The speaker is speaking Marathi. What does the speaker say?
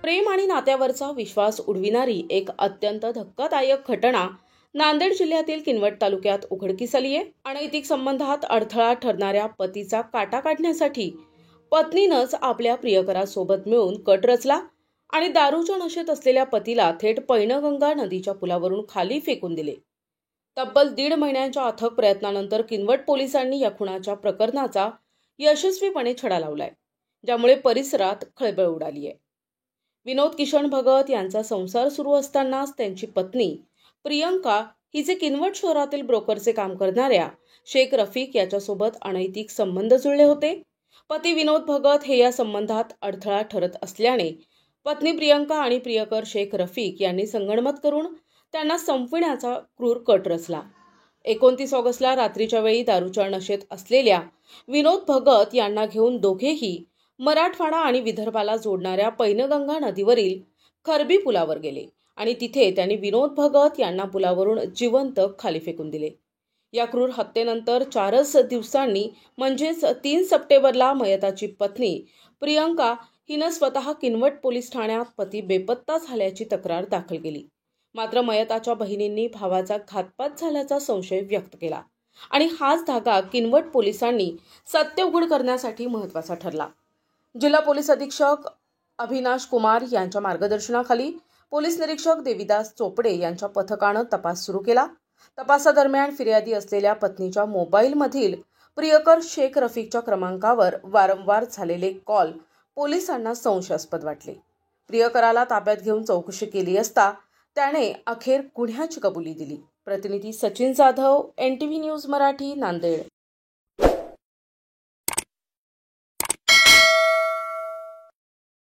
प्रेम आणि नात्यावरचा विश्वास उडविणारी एक अत्यंत धक्कादायक घटना नांदेड जिल्ह्यातील किनवट तालुक्यात उघडकीस आली आहे। अनैतिक संबंधात अडथळा ठरणाऱ्या पतीचा काटा काढण्यासाठी पत्नीनंच आपल्या प्रियकरासोबत मिळून कट रचला आणि दारूच्या नशेत असलेल्या पतीला थेट पैनगंगा नदीच्या पुलावरून खाली फेकून दिले। तब्बल 1.5 महिन्यांच्या अथक प्रयत्नानंतर किनवट पोलिसांनी या खुनाच्या प्रकरणाचा यशस्वीपणे छडा लावलाय, ज्यामुळे परिसरात खळबळ उडाली आहे। विनोद किशन भगत यांचा संसार सुरू असतानाच त्यांची पत्नी प्रियंका हिचे किनवट शहरातील ब्रोकरचे काम करणाऱ्या शेख रफिक याच्यासोबत अनैतिक संबंध जुळले होते। पती विनोद भगत हे या संबंधात अडथळा ठरत असल्याने पत्नी प्रियंका आणि प्रियकर शेख रफिक यांनी संगनमत करून त्यांना संपविण्याचा क्रूर कट रचला। 29 ऑगस्टला रात्रीच्या वेळी दारूच्या नशेत असलेल्या विनोद भगत यांना घेऊन दोघेही मराठवाडा आणि विदर्भाला जोडणाऱ्या पैनगंगा नदीवरील खरबी पुलावर गेले आणि तिथे त्यांनी विनोद भगत यांना पुलावरून जिवंत खाली फेकून दिले। या क्रूर हत्येनंतर 4च दिवसांनी म्हणजेच 3 सप्टेंबरला मयताची पत्नी प्रियंका हिनं स्वतः किनवट पोलीस ठाण्यात पती बेपत्ता झाल्याची तक्रार दाखल केली। मात्र मयताच्या बहिणींनी भावाचा घातपात झाल्याचा संशय व्यक्त केला आणि हाच धागा किनवट पोलिसांनी सत्य उघड करण्यासाठी महत्त्वाचा ठरला। जिल्हा पोलीस अधीक्षक अभिनाश कुमार यांच्या मार्गदर्शनाखाली पोलीस निरीक्षक देविदास चोपडे यांच्या पथकानं तपास सुरू केला। तपासादरम्यान फिर्यादी असलेल्या पत्नीच्या मोबाईलमधील प्रियकर शेख रफिकच्या क्रमांकावर वारंवार झालेले कॉल पोलिसांना संशयास्पद वाटले। प्रियकराला ताब्यात घेऊन चौकशी केली असता त्याने अखेर गुन्ह्याची कबुली दिली। प्रतिनिधी सचिन जाधव, NTV न्यूज मराठी, नांदेड।